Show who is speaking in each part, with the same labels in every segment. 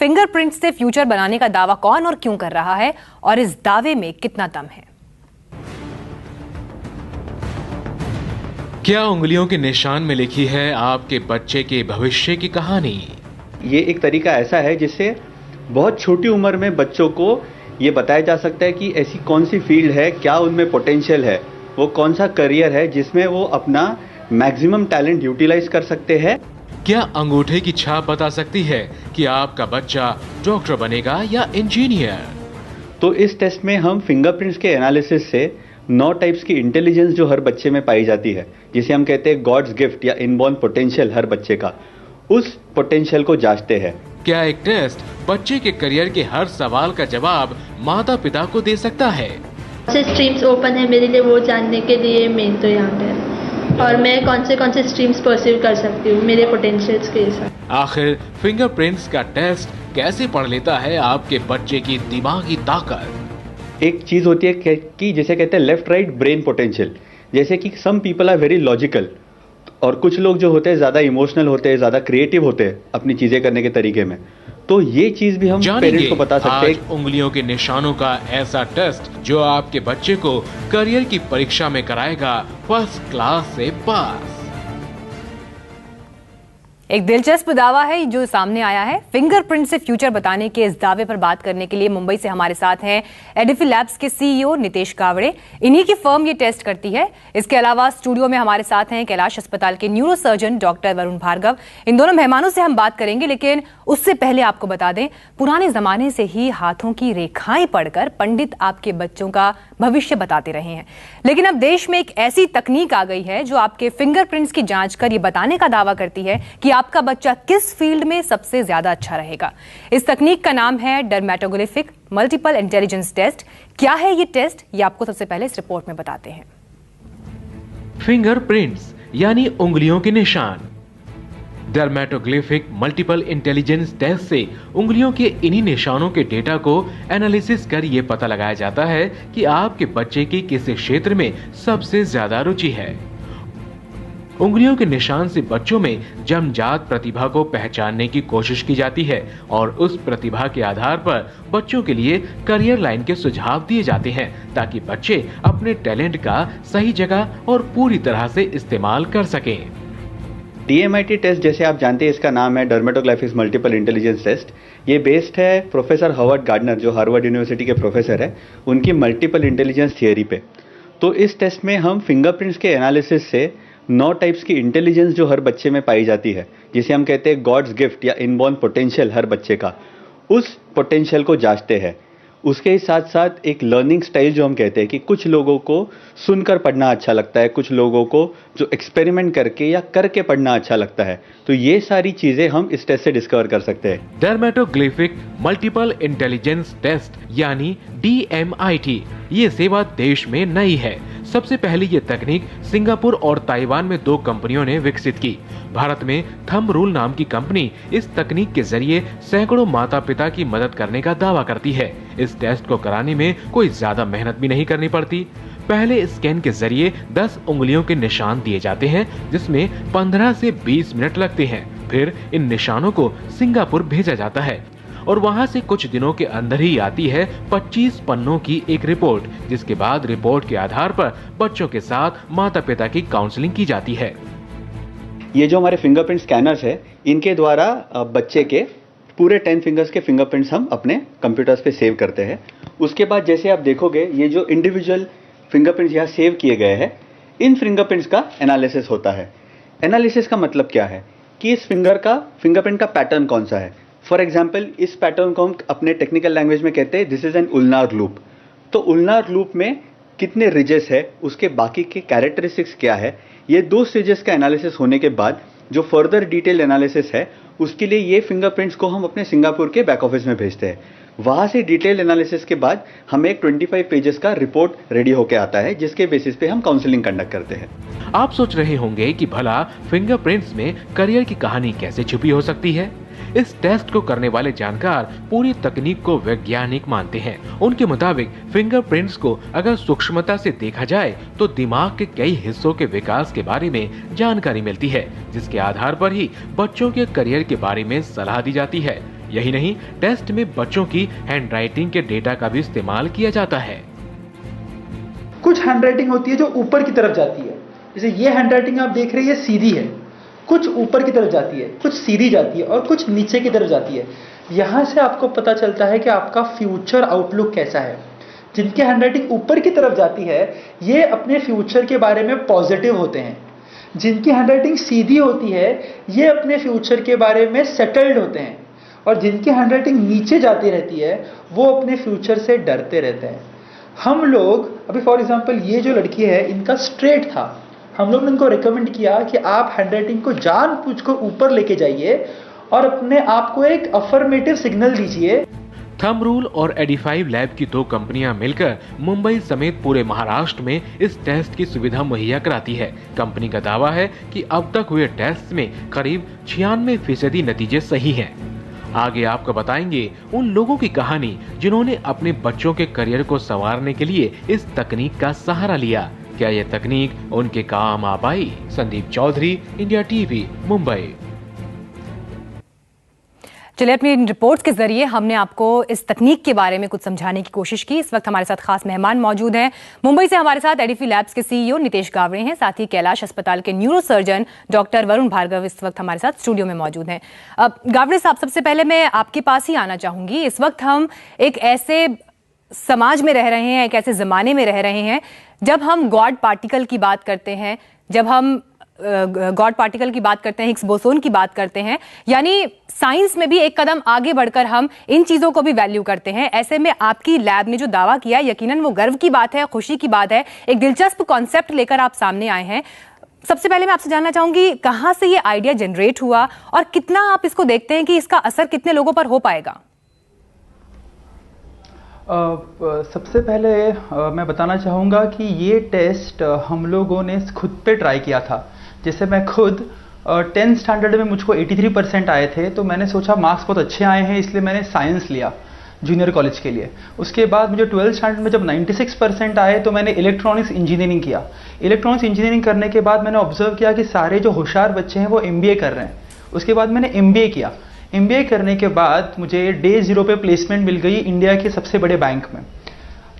Speaker 1: Fingerprint से future बनाने का दावा कौन और क्यों कर रहा है और इस दावे में कितना दम है?
Speaker 2: क्या उंगलियों के निशान में लिखी है आपके बच्चे के भविष्य की कहानी?
Speaker 3: ये एक तरीका ऐसा है जिससे बहुत छोटी उम्र में बच्चों को ये बताया जा सकता है कि ऐसी कौन सी फील्ड है, क्या उनमें पोटेंशियल है, वो कौन सा करियर है जिसमें वो अपना मैक्सिमम टैलेंट यूटिलाइज कर सकते हैं।
Speaker 2: क्या अंगूठे की छाप बता सकती है कि आपका बच्चा डॉक्टर बनेगा या इंजीनियर?
Speaker 3: तो इस टेस्ट में हम फिंगरप्रिंट्स के एनालिसिस से 9 टाइप्स की इंटेलिजेंस जो हर बच्चे में पाई जाती है, जिसे हम कहते हैं गॉड्स गिफ्ट या इनबॉर्न पोटेंशियल हर बच्चे का, उस पोटेंशियल को जांचते हैं।
Speaker 2: क्या एक टेस्ट बच्चे के करियर के हर सवाल का जवाब माता पिता को दे सकता है?
Speaker 4: स्ट्रीम्स ओपन है मेरे लिए वो जानने के लिए मेन तो यहाँ पे है, और मैं कौन से स्ट्रीम्स परस्यू कर सकती हूँ मेरे पोटेंशियल्स के हिसाब।
Speaker 2: आखिर फिंगरप्रिंट्स का टेस्ट कैसे पढ़ लेता है आपके बच्चे की दिमागी ताकत?
Speaker 3: एक चीज होती है कि जिसे कहते हैं लेफ्ट राइट ब्रेन पोटेंशियल। जैसे कि some people are very logical और कुछ लोग जो होते हैं ज्यादा इमोशनल होते हैं, ज्यादा क्रिएटिव होते हैं अपनी चीजें करने के तरीके में। तो ये चीज भी हम पेरेंट्स को बता सकते हैं।
Speaker 2: उंगलियों के निशानों का ऐसा टेस्ट जो आपके बच्चे को करियर की परीक्षा में कराएगा फर्स्ट क्लास से पास।
Speaker 1: एक दिलचस्प दावा है जो सामने आया है। फिंगरप्रिंट से फ्यूचर बताने के इस दावे पर बात करने के लिए मुंबई से हमारे साथ हैं एडिफी लैब्स के सीईओ नितेश कावड़े। इन्हीं की फर्म ये टेस्ट करती है। इसके अलावा स्टूडियो में हमारे साथ हैं कैलाश अस्पताल के न्यूरोसर्जन डॉक्टर वरुण भार्गव। इन दोनों मेहमानों से हम बात करेंगे, लेकिन उससे पहले आपको बता दें, पुराने जमाने से ही हाथों की रेखाएं पढ़कर पंडित आपके बच्चों का भविष्य बताते रहे हैं, लेकिन अब देश में एक ऐसी तकनीक आ गई है जो आपके फिंगरप्रिंट्स की जांच कर ये बताने का दावा करती है कि आपका बच्चा किस फील्ड में सबसे ज्यादा अच्छा रहेगा। इस तकनीक का नाम है डर्मेटोग्लिफिक मल्टीपल इंटेलिजेंस टेस्ट। क्या है ये टेस्ट, ये आपको सबसे पहले इस रिपोर्ट में बताते हैं।
Speaker 2: फिंगरप्रिंट्स यानी उंगलियों के निशान। डर्मेटोग्लिफिक मल्टीपल इंटेलिजेंस टेस्ट से उंगलियों के इन्हीं निशानों के डेटा को एनालिसिस कर यह पता लगाया जाता है कि आपके बच्चे की किस क्षेत्र में सबसे ज्यादा रुचि है। उंगलियों के निशान से बच्चों में जन्मजात प्रतिभा को पहचानने की कोशिश की जाती है और उस प्रतिभा के आधार पर बच्चों के लिए करियर लाइन के सुझाव दिए जाते हैं, ताकि बच्चे अपने टैलेंट का सही जगह और पूरी तरह से इस्तेमाल कर सकें।
Speaker 3: DMIT टेस्ट, जैसे आप जानते हैं, इसका नाम है डर्मेटोग्लिफिक मल्टीपल इंटेलिजेंस टेस्ट। ये बेस्ड है प्रोफेसर हॉवर्ड गार्डनर, जो हार्वर्ड यूनिवर्सिटी के प्रोफेसर है, उनकी मल्टीपल इंटेलिजेंस थियरी पे। तो इस टेस्ट में हम फिंगरप्रिंट्स के एनालिसिस से 9 टाइप्स की इंटेलिजेंस जो हर बच्चे में पाई जाती है, जिसे हम कहते हैं गॉड्स गिफ्ट या इनबॉर्न पोटेंशियल हर बच्चे का, उस पोटेंशियल को जांचते हैं। उसके ही साथ साथ एक लर्निंग स्टाइल जो हम कहते हैं कि कुछ लोगों को सुनकर पढ़ना अच्छा लगता है, कुछ लोगों को जो एक्सपेरिमेंट करके या करके पढ़ना अच्छा लगता है। तो ये सारी चीजें हम इस टेस्ट से डिस्कवर कर सकते हैं।
Speaker 2: डर्मेटोग्लिफिक मल्टीपल इंटेलिजेंस टेस्ट यानी DMIT ये सेवा देश में नई है। सबसे पहले ये तकनीक सिंगापुर और ताइवान में 2 कंपनियों ने विकसित की। भारत में थंब रूल नाम की कंपनी इस तकनीक के जरिए सैकड़ों माता पिता की मदद करने का दावा करती है। इस टेस्ट को कराने में कोई ज्यादा मेहनत भी नहीं करनी पड़ती। पहले स्कैन के जरिए 10 उंगलियों के निशान दिए जाते हैं, जिसमें 15 से 20 मिनट लगते हैं। फिर इन निशानों को सिंगापुर भेजा जाता है और वहां से कुछ दिनों के अंदर ही आती है 25 पन्नों की एक रिपोर्ट, जिसके बाद रिपोर्ट के आधार पर बच्चों के साथ माता पिता की काउंसलिंग की जाती है।
Speaker 3: ये जो हमारे फिंगरप्रिंट स्कैनर्स है, इनके द्वारा बच्चे के पूरे 10 फिंगर्स के फिंगरप्रिंट्स हम अपने कंप्यूटर्स पे सेव करते हैं। उसके बाद जैसे आप देखोगे, ये जो इंडिविजुअल फिंगरप्रिंट्स यहाँ सेव किए गए हैं, इन फिंगरप्रिंट्स का एनालिसिस होता है। एनालिसिस का मतलब क्या है कि इस फिंगरप्रिंट का पैटर्न कौन सा है। फॉर एग्जाम्पल, इस पैटर्न को हम अपने टेक्निकल लैंग्वेज में कहते हैं this is an ulnar loop. तो उल्नार लूप में कितने रिजेस है, उसके बाकी के कैरेक्टरिस्टिक्स क्या है, ये 2 स्टेजेस का एनालिसिस होने के बाद जो फर्दर डिटेल एनालिसिस है, उसके लिए ये फिंगरप्रिंट्स को हम अपने सिंगापुर के बैक ऑफिस में भेजते हैं। वहां से डिटेल एनालिसिस के बाद हमें एक 25 पेजेस का रिपोर्ट रेडी होकर आता है, जिसके बेसिस पे हम काउंसलिंग कंडक्ट करते हैं।
Speaker 2: आप सोच रहे होंगे कि भला फिंगरप्रिंट्स में करियर की कहानी कैसे छुपी हो सकती है। इस टेस्ट को करने वाले जानकार पूरी तकनीक को वैज्ञानिक मानते हैं। उनके मुताबिक फिंगरप्रिंट्स को अगर सूक्ष्मता से देखा जाए तो दिमाग के कई हिस्सों के विकास के बारे में जानकारी मिलती है, जिसके आधार पर ही बच्चों के करियर के बारे में सलाह दी जाती है। यही नहीं, टेस्ट में बच्चों की हैंडराइटिंग के डेटा का भी इस्तेमाल किया जाता है।
Speaker 5: कुछ हैंडराइटिंग होती है जो ऊपर की तरफ जाती है, जैसे ये हैंडराइटिंग आप देख रहे हैं ये सीधी है, कुछ ऊपर की तरफ जाती है, कुछ सीधी जाती है और कुछ नीचे की तरफ जाती है। यहाँ से आपको पता चलता है कि आपका फ्यूचर आउटलुक कैसा है। जिनकी हैंडराइटिंग ऊपर की तरफ जाती है ये अपने फ्यूचर के बारे में पॉजिटिव होते हैं, जिनकी हैंडराइटिंग सीधी होती है ये अपने फ्यूचर के बारे में सेटल्ड होते हैं, और जिनकी हैंडराइटिंग नीचे जाती रहती है वो अपने फ्यूचर से डरते रहते हैं। हम लोग अभी फॉर एग्जांपल ये जो लड़की है इनका स्ट्रेट था, हम लोग ने इनको रिकमेंड किया कि आप हैंडराइटिंग को जानबूझकर ऊपर लेके जाइए और अपने आप को एक अफर्मेटिव सिग्नल दीजिए।
Speaker 2: थंब रूल और एडिफाइव लैब की 2 कंपनियां मिलकर मुंबई समेत पूरे महाराष्ट्र में इस टेस्ट की सुविधा मुहैया कराती है। कंपनी का दावा है कि अब तक हुए टेस्ट में करीब 96% नतीजे सही हैं। आगे आपको बताएंगे उन लोगों की कहानी जिन्होंने अपने बच्चों के करियर को संवारने के लिए इस तकनीक का सहारा लिया। क्या ये तकनीक उनके काम आ पाई? Sandeep Chaudhary, India TV, Mumbai.
Speaker 1: चलिए, अपनी इन रिपोर्ट्स के जरिए हमने आपको इस तकनीक के बारे में कुछ समझाने की कोशिश की। इस वक्त हमारे साथ खास मेहमान मौजूद हैं। मुंबई से हमारे साथ एडिफी लैब्स के सीईओ नितेश गावड़े हैं, साथ ही कैलाश अस्पताल के न्यूरोसर्जन डॉक्टर वरुण भार्गव इस वक्त हमारे साथ स्टूडियो में मौजूद हैं। गावड़े साहब, सबसे पहले मैं आपके पास ही आना चाहूंगी। इस वक्त हम एक ऐसे समाज में रह रहे हैं, एक ऐसे जमाने में रह रहे हैं जब हम गॉड पार्टिकल की बात करते हैं, जब हम गॉड पार्टिकल की बात करते हैं, हिग्स बोसोन की बात करते हैं, यानी साइंस में भी एक कदम आगे बढ़कर हम इन चीजों को भी वैल्यू करते हैं। ऐसे में आपकी लैब ने जो दावा किया है, यकीनन वो गर्व की बात है, खुशी की बात है। एक दिलचस्प कॉन्सेप्ट लेकर आप सामने आए हैं। सबसे पहले मैं आपसे जानना चाहूंगी, कहां से ये आइडिया जनरेट हुआ और कितना आप इसको देखते हैं कि इसका असर कितने लोगों पर हो पाएगा?
Speaker 5: सबसे पहले मैं बताना चाहूँगा कि ये टेस्ट हम लोगों ने खुद पे ट्राई किया था। जैसे मैं खुद 10th स्टैंडर्ड में मुझको 83% आए थे, तो मैंने सोचा मार्क्स बहुत अच्छे आए हैं, इसलिए मैंने साइंस लिया जूनियर कॉलेज के लिए। उसके बाद मुझे 12th स्टैंडर्ड में जब 96% आए तो मैंने इलेक्ट्रॉनिक्स इंजीनियरिंग किया। इलेक्ट्रॉनिक्स इंजीनियरिंग करने के बाद मैंने ऑब्जर्व किया कि सारे जो होशियार बच्चे हैं वो MBA कर रहे हैं। उसके बाद मैंने MBA किया। MBA करने के बाद मुझे डे 0 पे प्लेसमेंट मिल गई इंडिया के सबसे बड़े बैंक में।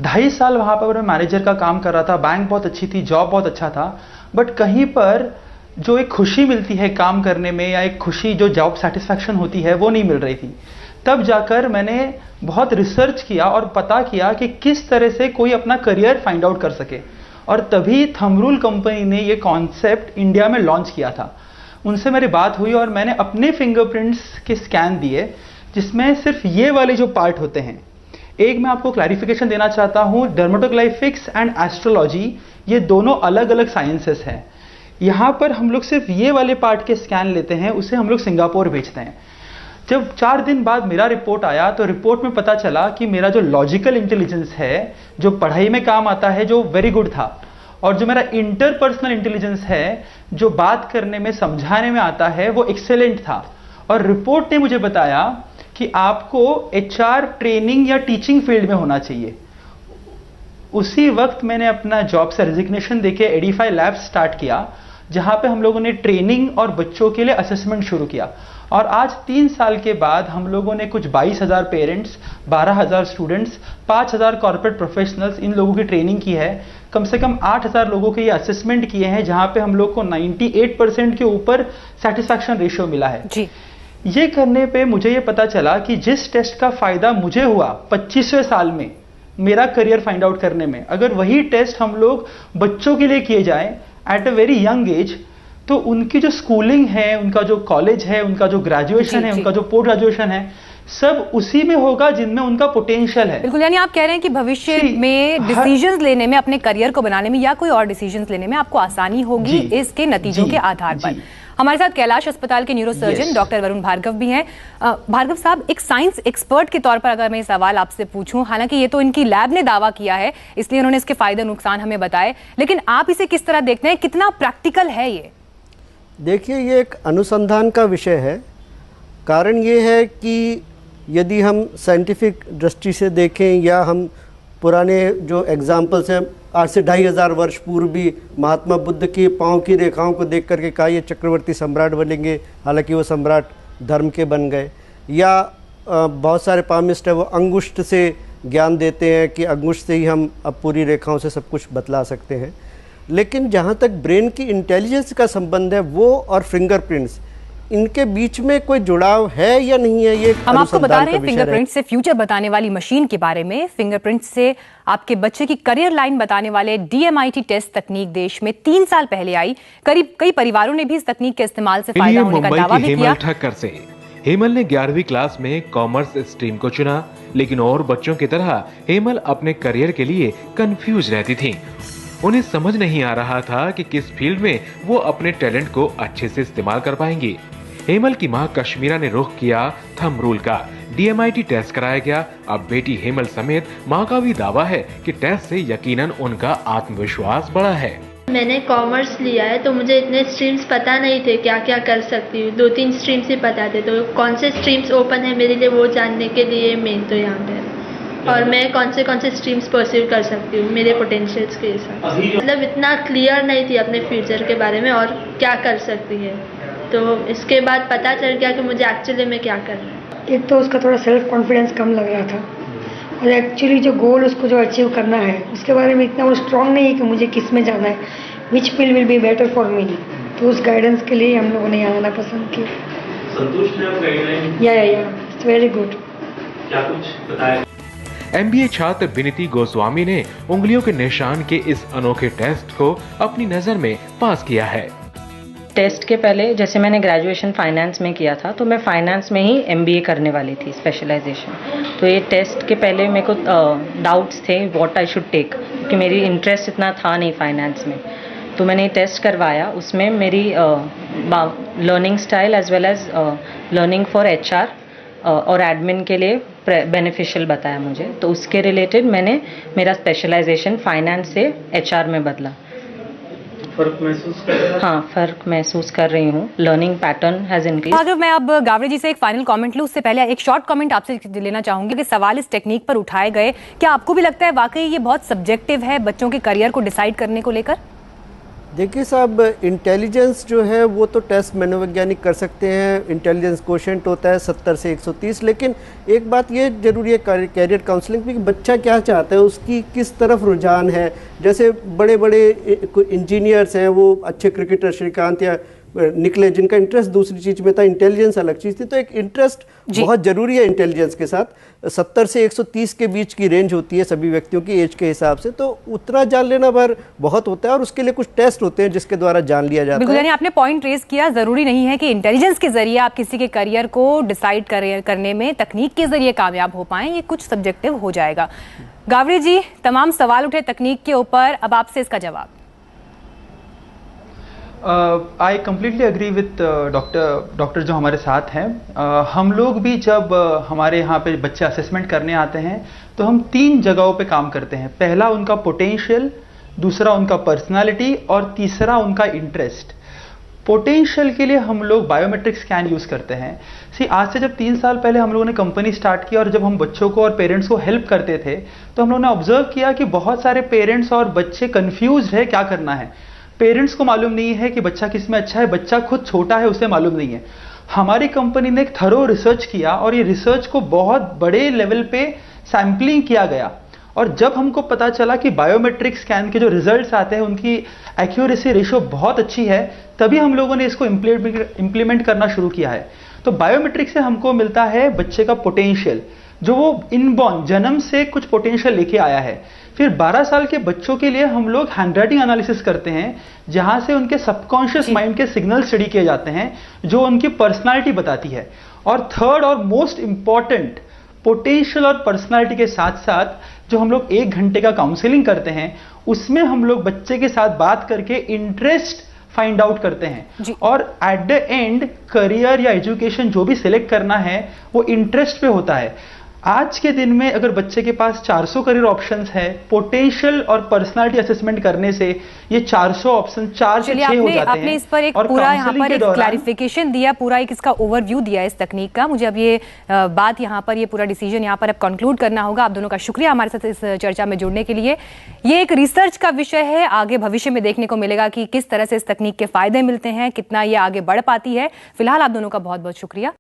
Speaker 5: 2.5 साल वहाँ पर मैं मैनेजर का काम कर रहा था। बैंक बहुत अच्छी थी, जॉब बहुत अच्छा था, बट कहीं पर जो एक खुशी मिलती है काम करने में या एक खुशी जो जॉब सेटिस्फैक्शन होती है वो नहीं मिल रही थी। तब जाकर मैंने बहुत रिसर्च किया और पता किया कि किस तरह से कोई अपना करियर फाइंड आउट कर सके, और तभी थंब रूल कंपनी ने ये कॉन्सेप्ट इंडिया में लॉन्च किया था। उनसे मेरी बात हुई और मैंने अपने फिंगरप्रिंट्स के स्कैन दिए, जिसमें सिर्फ ये वाले जो पार्ट होते हैं। एक मैं आपको क्लैरिफिकेशन देना चाहता हूँ, डर्मेटोग्लाइफिक्स एंड एस्ट्रोलॉजी ये दोनों अलग अलग साइंसेस हैं। यहाँ पर हम लोग सिर्फ ये वाले पार्ट के स्कैन लेते हैं, उसे हम लोग सिंगापुर भेजते हैं। जब 4 दिन बाद मेरा रिपोर्ट आया तो रिपोर्ट में पता चला कि मेरा जो लॉजिकल इंटेलिजेंस है, जो पढ़ाई में काम आता है, जो वेरी गुड था, और जो मेरा इंटरपर्सनल इंटेलिजेंस है, जो बात करने में समझाने में आता है, वो एक्सेलेंट था। और रिपोर्ट ने मुझे बताया कि आपको HR ट्रेनिंग या टीचिंग फील्ड में होना चाहिए। उसी वक्त मैंने अपना जॉब से रेजिग्नेशन देके एडिफाई लैब्स स्टार्ट किया, जहां पे हम लोगों ने ट्रेनिंग और बच्चों के लिए असेसमेंट शुरू किया। और आज 3 साल के बाद हम लोगों ने कुछ 22,000 पेरेंट्स, 12,000 स्टूडेंट्स, 5,000 कॉर्पोरेट प्रोफेशनल्स, इन लोगों की ट्रेनिंग की है। कम से कम 8,000 लोगों के ये असेसमेंट किए हैं, जहां पे हम लोग को 98% के ऊपर सेटिस्फैक्शन रेशियो मिला है
Speaker 1: जी।
Speaker 5: ये करने पे मुझे ये पता चला कि जिस टेस्ट का फायदा मुझे हुआ 25वें साल में मेरा करियर फाइंड आउट करने में, अगर वही टेस्ट हम लोग बच्चों के लिए किए जाए at a very young age, तो उनकी जो स्कूलिंग है, उनका जो कॉलेज है, उनका जो ग्रेजुएशन है, उनका जो पोस्ट ग्रेजुएशन है, सब उसी में होगा जिनमें उनका पोटेंशियल है।
Speaker 1: बिल्कुल, यानी आप कह रहे हैं कि भविष्य में डिसीजंस लेने में, अपने करियर को बनाने में या कोई और डिसीजंस लेने में आपको आसानी होगी इसके नतीजों के आधार पर। हमारे साथ कैलाश अस्पताल के न्यूरोसर्जन डॉक्टर वरुण भार्गव भी हैं। भार्गव साहब, एक साइंस एक्सपर्ट के तौर पर अगर मैं ये सवाल आपसे पूछूं, हालांकि ये तो इनकी लैब ने दावा किया है, इसलिए उन्होंने इसके फायदे नुकसान हमें बताए, लेकिन आप इसे किस तरह देखते हैं, कितना प्रैक्टिकल है ये?
Speaker 6: देखिए, ये एक अनुसंधान का विषय है। कारण ये है कि यदि हम साइंटिफिक दृष्टि से देखें या हम पुराने जो एग्जाम्पल्स हैं, आज से 2500 वर्ष पूर्व भी महात्मा बुद्ध की पाँव की रेखाओं को देख करके कहा ये चक्रवर्ती सम्राट बनेंगे, हालांकि वो सम्राट धर्म के बन गए। या बहुत सारे पामिस्ट है वो अंगुष्ठ से ज्ञान देते हैं कि अंगुष्ठ से ही हम अब पूरी रेखाओं से सब कुछ बतला सकते हैं, लेकिन जहाँ तक ब्रेन की इंटेलिजेंस का संबंध है वो और फिंगरप्रिंट्स, इनके बीच में कोई जुड़ाव है या नहीं है, ये
Speaker 1: हम आपको बता रहे हैं फिंगरप्रिंट से फ्यूचर बताने वाली मशीन के बारे में। फिंगरप्रिंट से आपके बच्चे की करियर लाइन बताने वाले DMIT टेस्ट तकनीक देश में 3 साल पहले आई। करीब कई परिवारों ने भी इस तकनीक के इस्तेमाल से फायदा होने का दावा भी किया।
Speaker 2: ठक्कर से हेमल ने 11वीं क्लास में कॉमर्स स्ट्रीम को चुना, लेकिन और बच्चों की तरह हेमल अपने करियर के लिए कंफ्यूज रहती थी। उन्हें समझ नहीं आ रहा था कि किस फील्ड में वो अपने टैलेंट को अच्छे से इस्तेमाल कर पाएंगी। हेमल की मां कश्मीरा ने रुख किया थंब रूल का। DMIT टेस्ट कराया गया। अब बेटी हेमल समेत मां का भी दावा है कि टेस्ट से यकीनन उनका आत्मविश्वास बढ़ा है।
Speaker 4: मैंने कॉमर्स लिया है तो मुझे इतने स्ट्रीम्स पता नहीं थे क्या क्या कर सकती हूँ। 2-3 स्ट्रीम्स ही पता थे, तो कौन से स्ट्रीम्स ओपन है मेरे लिए वो जानने के लिए मेन तो यहाँ पे है। और मैं कौन से स्ट्रीम्स परस्यू कर सकती हूँ मेरे पोटेंशियल्स के हिसाब से। मतलब इतना क्लियर नहीं थी अपने फ्यूचर के बारे में और क्या कर सकती है, तो इसके बाद पता चल गया कि मुझे एक्चुअली में क्या करना है।
Speaker 7: एक तो उसका थोड़ा सेल्फ कॉन्फिडेंस कम लग रहा था, और एक्चुअली जो गोल उसको जो अचीव करना है उसके बारे में इतना वो स्ट्रांग नहीं है कि मुझे किस में जाना है, which field will be better for me. तो उस गाइडेंस के लिए हम लोगों ने यहाँ आना पसंद किया।
Speaker 8: संतुष्ट है आप गाइडलाइन?
Speaker 7: या इट्स वेरी गुड।
Speaker 8: क्या कुछ बताया?
Speaker 2: MBA छात्र विनीति गोस्वामी ने उंगलियों के निशान के इस अनोखे टेस्ट को अपनी नजर में पास किया है।
Speaker 9: टेस्ट के पहले जैसे मैंने ग्रेजुएशन फाइनेंस में किया था, तो मैं फाइनेंस में ही MBA करने वाली थी स्पेशलाइजेशन। तो ये टेस्ट के पहले मेरे को डाउट्स थे व्हाट आई शुड टेक, क्योंकि मेरी इंटरेस्ट इतना था नहीं फाइनेंस में। तो मैंने टेस्ट करवाया, उसमें मेरी learning style as well as learning for HR और एडमिन के लिए बेनिफिशियल बताया मुझे। तो उसके रिलेटेड मैंने मेरा स्पेशलाइजेशन फाइनेंस से HR में बदला।
Speaker 8: फर्क महसूस कर रहे हैं?
Speaker 9: हाँ, फर्क महसूस कर रही हूँ। Learning pattern has increase.
Speaker 1: अगर मैं अब गावड़े जी से एक फाइनल कमेंट लूँ, उससे पहले एक शॉर्ट कमेंट आपसे लेना चाहूंगी कि सवाल इस टेक्निक पर उठाए गए, क्या आपको भी लगता है वाकई ये बहुत सब्जेक्टिव है बच्चों के करियर को डिसाइड करने को लेकर?
Speaker 6: देखिए साहब, इंटेलिजेंस जो है वो तो टेस्ट मनोवैज्ञानिक कर सकते हैं, इंटेलिजेंस कोशेंट होता है 70 से 130, लेकिन एक बात ये जरूरी है कैरियर काउंसलिंग में कि बच्चा क्या चाहता है, उसकी किस तरफ रुझान है। जैसे बड़े बड़े इंजीनियर्स हैं, वो अच्छे क्रिकेटर श्रीकांत या निकले जिनका इंटरेस्ट दूसरी चीज़ में था, इंटेलिजेंस अलग चीज़ थी। तो एक इंटरेस्ट बहुत ज़रूरी है इंटेलिजेंस के साथ। 70 से 130 के बीच की रेंज होती है सभी व्यक्तियों की एज के हिसाब से, तो उतना जान लेना भर बहुत होता है और उसके लिए कुछ टेस्ट होते हैं जिसके द्वारा जान लिया जाता है।
Speaker 1: यानी आपने पॉइंट रेज किया, ज़रूरी नहीं है कि इंटेलिजेंस के जरिए आप किसी के करियर को डिसाइड करने में तकनीक के जरिए कामयाब हो पाएं, ये कुछ सब्जेक्टिव हो जाएगा। गावड़े जी, तमाम सवाल उठे तकनीक के ऊपर, अब आपसे इसका जवाब।
Speaker 5: I completely agree with doctor जो हमारे साथ हैं। हम लोग भी जब हमारे यहाँ पे बच्चे असेसमेंट करने आते हैं तो हम 3 जगहों पे काम करते हैं। पहला उनका पोटेंशियल, दूसरा उनका पर्सनालिटी और तीसरा उनका इंटरेस्ट। पोटेंशियल के लिए हम लोग बायोमेट्रिक स्कैन यूज़ करते हैं। आज से जब 3 साल पहले हम लोगों ने कंपनी स्टार्ट की और जब हम बच्चों को और पेरेंट्स को हेल्प करते थे, तो हम लोगों ने ऑब्जर्व किया कि बहुत सारे पेरेंट्स और बच्चे कन्फ्यूज है क्या करना है। पेरेंट्स को मालूम नहीं है कि बच्चा किस में अच्छा है, बच्चा खुद छोटा है उसे मालूम नहीं है। हमारी कंपनी ने एक थरो रिसर्च किया और ये रिसर्च को बहुत बड़े लेवल पे सैम्पलिंग किया गया, और जब हमको पता चला कि बायोमेट्रिक स्कैन के जो रिजल्ट्स आते हैं उनकी एक्यूरेसी रेशियो बहुत अच्छी है, तभी हम लोगों ने इसको इम्प्लीमेंट करना शुरू किया है। तो बायोमेट्रिक से हमको मिलता है बच्चे का पोटेंशियल, जो वो इनबॉर्न जन्म से कुछ पोटेंशियल लेके आया है। फिर 12 साल के बच्चों के लिए हम लोग हैंडराइटिंग एनालिसिस करते हैं, जहां से उनके सबकॉन्शियस माइंड के सिग्नल स्टडी किए जाते हैं जो उनकी पर्सनालिटी बताती है। और थर्ड और मोस्ट इंपॉर्टेंट, पोटेंशियल और पर्सनालिटी के साथ साथ जो हम लोग 1 घंटे का काउंसलिंग करते हैं, उसमें हम लोग बच्चे के साथ बात करके इंटरेस्ट फाइंड आउट करते हैं। और एट द एंड करियर या एजुकेशन जो भी सिलेक्ट करना है वो इंटरेस्ट पे होता है। आज के दिन में अगर बच्चे के पास 400 करियर ऑप्शंस है, पोटेंशियल और पर्सनालिटी असेसमेंट करने से ये 400 ऑप्शन 4 से 6 हो जाते हैं।
Speaker 1: आपने इस पर एक पूरा यहाँ पर एक क्लैरिफिकेशन दिया, पूरा एक इसका ओवरव्यू दिया इस तकनीक का। मुझे अब ये बात यहाँ पर, ये पूरा डिसीजन यहाँ पर अब कंक्लूड करना होगा। आप दोनों का शुक्रिया हमारे साथ इस चर्चा में जुड़ने के लिए। ये एक रिसर्च का विषय है, आगे भविष्य में देखने को मिलेगा कि किस तरह से इस तकनीक के फायदे मिलते हैं, कितना ये आगे बढ़ पाती है। फिलहाल आप दोनों का बहुत बहुत शुक्रिया।